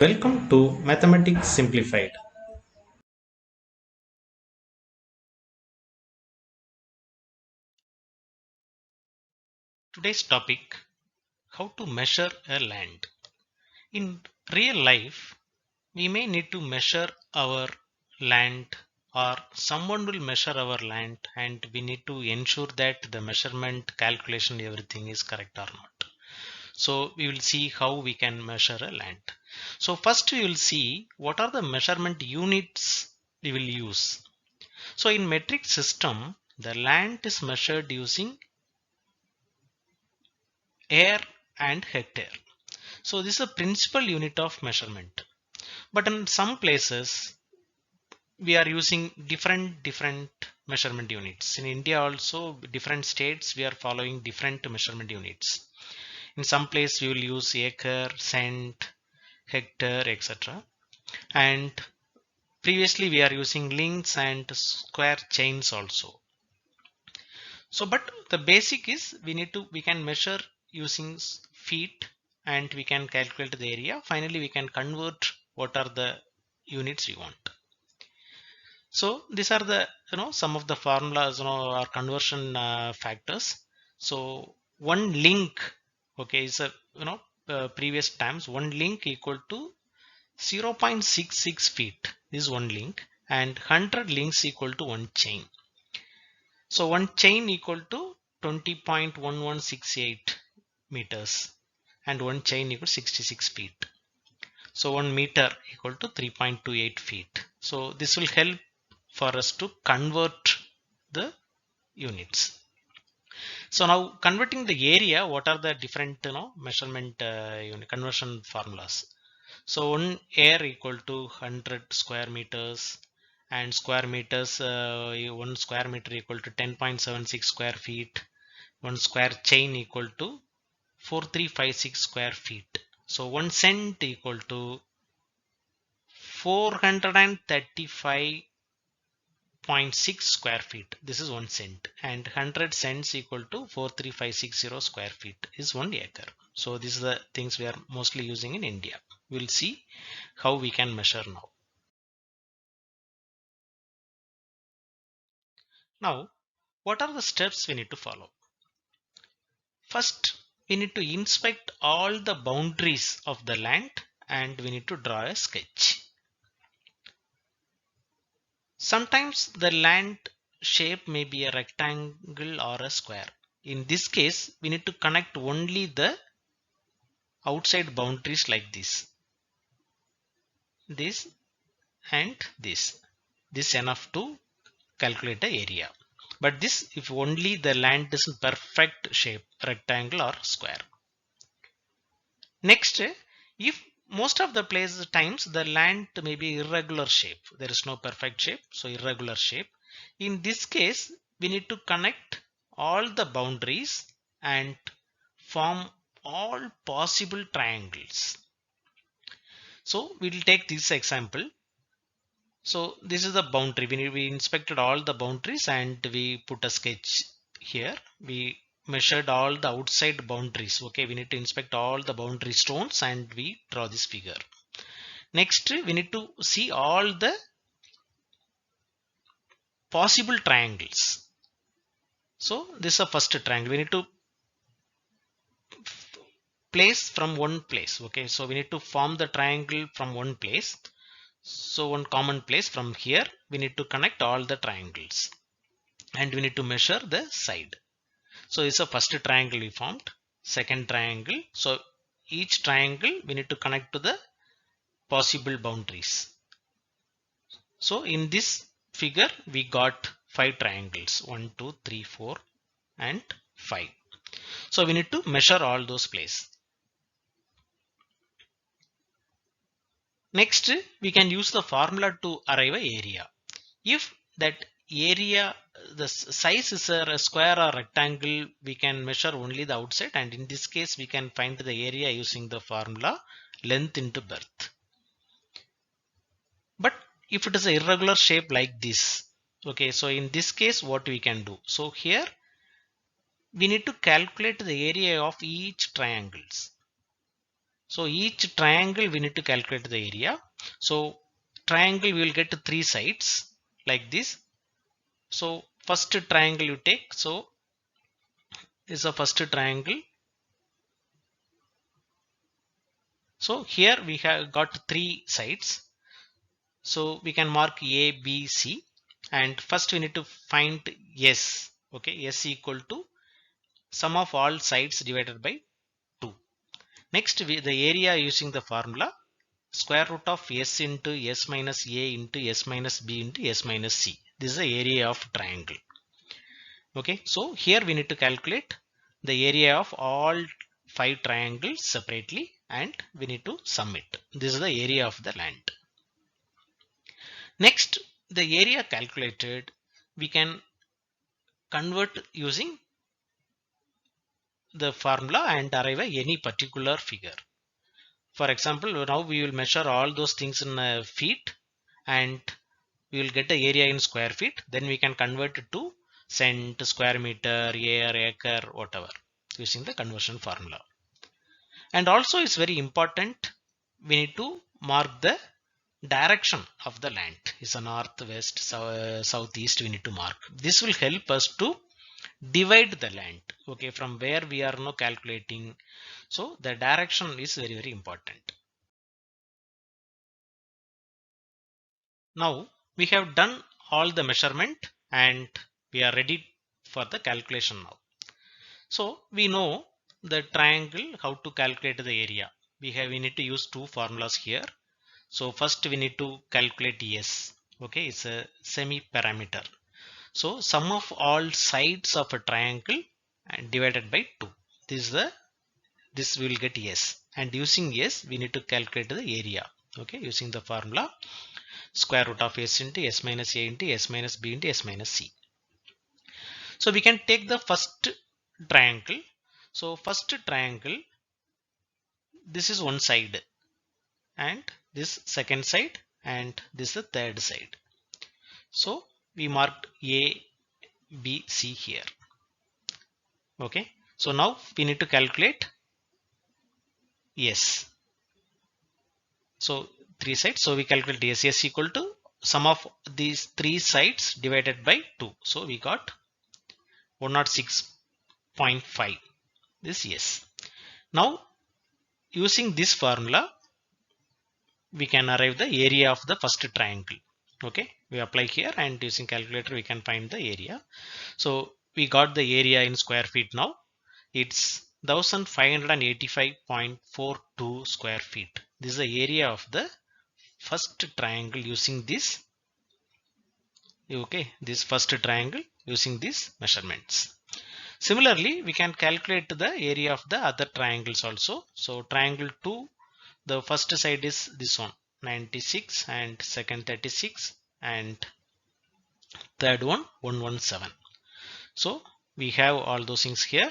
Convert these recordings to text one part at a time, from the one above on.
Welcome to Mathematics Simplified. Today's topic: how to measure a land. In real life, we may need to measure our land, or someone will measure our land, and we need to ensure that the measurement, calculation, everything is correct or not. So we will see how we can measure a land. So first we will see what are the measurement units we will use. So in metric system, the land is measured using air and hectare. So this is a principal unit of measurement. But in some places we are using different measurement units. In India also, different states we are following different measurement units. In some place we will use acre, cent, hectare, etc. And previously we are using links and square chains also. So but the basic is we can measure using feet, and we can calculate the area. Finally we can convert what are the units we want. So these are the some of the formulas, or conversion factors. So one link, okay, is a previous times one link equal to 0.66 feet. This is one link, and 100 links equal to one chain. So one chain equal to 20.1168 meters, and one chain equal to 66 feet. So 1 meter equal to 3.28 feet. So this will help for us to convert the units. So now converting the area, what are the different measurement unit conversion formulas? So one air equal to 100 square meters, and square meters, 1 square meter equal to 10.76 square feet. One square chain equal to 4356 square feet. So 1 cent equal to 435.6 square feet. This is 1 cent, and 100 cents equal to 43560 square feet is 1 acre. So these are the things we are mostly using in India. We'll see how we can measure now. Now, what are the steps we need to follow? First, we need to inspect all the boundaries of the land, and we need to draw a sketch. Sometimes the land shape may be a rectangle or a square. In this case, we need to connect only the outside boundaries like this and this. This enough to calculate the area. But this if only the land is in perfect shape, rectangle or square. Next, if most of the places times the land may be irregular shape, there is no perfect shape, so irregular shape. In this case, we need to connect all the boundaries and form all possible triangles. So we will take this example. So this is the boundary. We inspected all the boundaries and we put a sketch here. We measured all the outside boundaries. Okay, we need to inspect all the boundary stones and we draw this figure. Next, we need to see all the possible triangles. So this is the first triangle. We need to place from one place. Okay, so we need to form the triangle from one place. So one common place, from here we need to connect all the triangles, and we need to measure the side. So it's a first triangle we formed, second triangle. So each triangle we need to connect to the possible boundaries. So in this figure we got 5 triangles, 1 2 3 4 and 5. So we need to measure all those places. Next, we can use the formula to arrive at area. If that area, the size is a square or rectangle, we can measure only the outside, and in this case we can find the area using the formula length into breadth. But if it is an irregular shape like this, okay, so in this case what we can do? So here we need to calculate the area of each triangles. So each triangle we need to calculate the area. So triangle we will get 3 sides like this. So first triangle you take, so is the first triangle. So here we have got 3 sides, so we can mark A, B, C, and first we need to find S. Okay, S equal to sum of all sides divided by 2. Next the area using the formula square root of S into S minus A into S minus B into S minus C. This is the area of triangle. Okay, so here we need to calculate the area of all 5 triangles separately and we need to sum it. This is the area of the land. Next, the area calculated we can convert using the formula and arrive at any particular figure. For example, now we will measure all those things in feet and we will get the area in square feet. Then we can convert it to cent, square meter, year, acre, whatever, using the conversion formula. And also it's very important, we need to mark the direction of the land. Is a north, west, southeast, we need to mark. This will help us to divide the land, okay, from where we are now calculating. So the direction is very, very important. Now we have done all the measurement and we are ready for the calculation now. So we know the triangle, how to calculate the area. We need to use 2 formulas here. So first we need to calculate S. Okay, it's a semi parameter. So sum of all sides of a triangle and divided by 2. This will get S, and using S we need to calculate the area. Okay, using the formula square root of S into S minus A into S minus B into S minus C. So we can take the first triangle. So first triangle, this is one side and this second side and this is the third side. So we marked A, B, C here. Okay, so now we need to calculate S. So 3 sides, so we calculate S. S equal to sum of these 3 sides divided by 2. So we got 106.5. This yes. Now using this formula we can arrive the area of the first triangle. Okay, we apply here and using calculator we can find the area. So we got the area in square feet now. It's 1585.42 square feet. This is the area of the first triangle using this. Okay, this first triangle using these measurements. Similarly, we can calculate the area of the other triangles also. So triangle 2, the first side is this one 96 and second 36 and third one 117. So we have all those things here.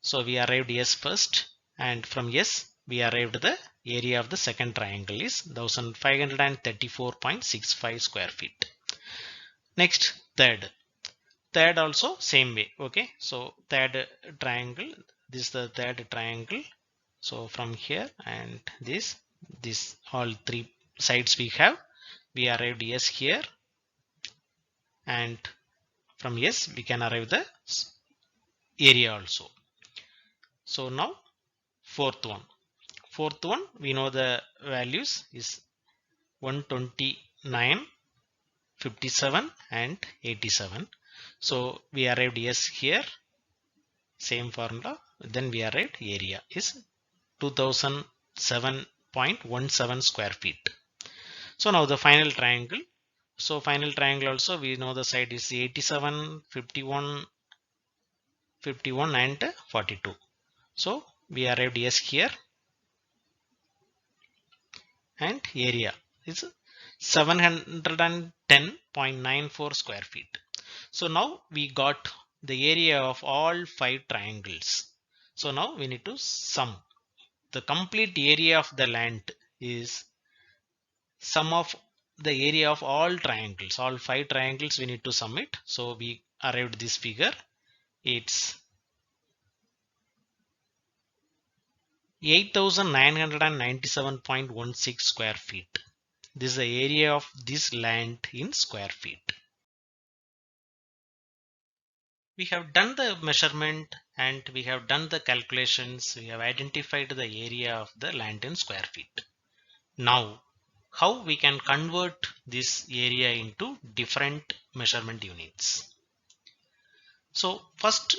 So we arrived S first, and from S we arrived the area of the second triangle is 1534.65 square feet. Next, third also same way. Okay, so third triangle, this is the third triangle. So from here and this all 3 sides we have, we arrived S here, and from S we can arrive the area also. So now fourth one we know the values is 129, 57 and 87. So we arrived S here, same formula. Then we arrived area is 2007.17 square feet. So now the final triangle. So final triangle also we know the side is 87, 51, 51 and 42. So we arrived S here, and area is 710.94 square feet. So now we got the area of all 5 triangles. So now we need to sum. The complete area of the land is sum of the area of all triangles. All 5 triangles we need to sum it. So we arrived this figure. It's 8,997.16 square feet. This is the area of this land in square feet. We have done the measurement and we have done the calculations. We have identified the area of the land in square feet. Now, how we can convert this area into different measurement units? So first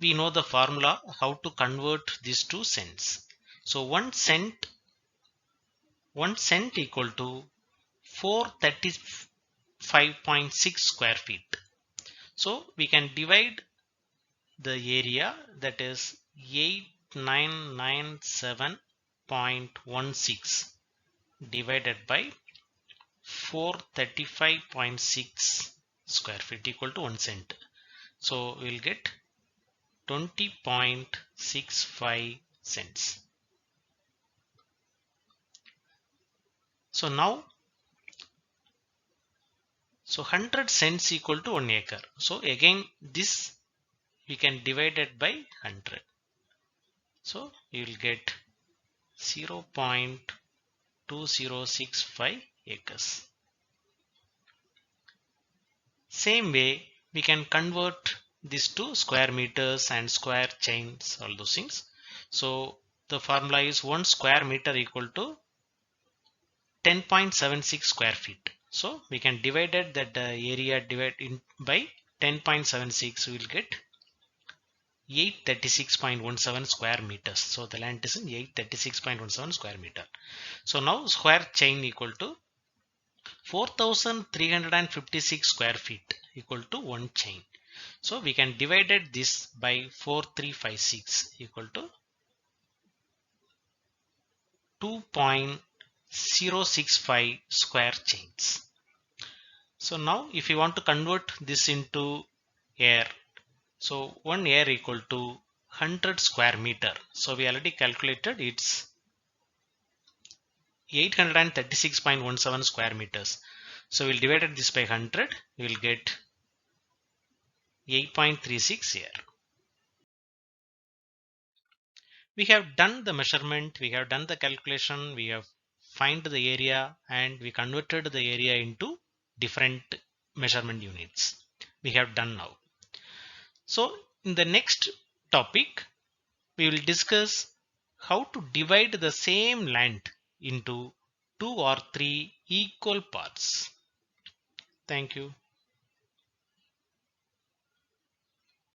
we know the formula how to convert these to cents. So 1 cent equal to 435.6 square feet. So we can divide the area, that is 8997.16 divided by 435.6 square feet equal to 1 cent. So we'll get 20.65 cents. So now, 100 cents equal to 1 acre. So again this we can divide it by 100. So you will get 0.2065 acres. Same way we can convert this to square meters and square chains, all those things. So the formula is 1 square meter equal to 10.76 square feet. So we can divide it, that area divided in by 10.76, we will get 836.17 square meters. So the land is in 836.17 square meter. So now square chain equal to 4356 square feet equal to 1 chain. So we can divide this by 4356 equal to 2.065 square chains. So now if you want to convert this into air, so 1 air equal to 100 square meter. So we already calculated it's 836.17 square meters. So we'll divide this by 100. We will get 8.36 air. We have done the measurement, we have done the calculation, we have find the area and we converted the area into different measurement units. We have done now. So in the next topic, we will discuss how to divide the same land into 2 or 3 equal parts. Thank you.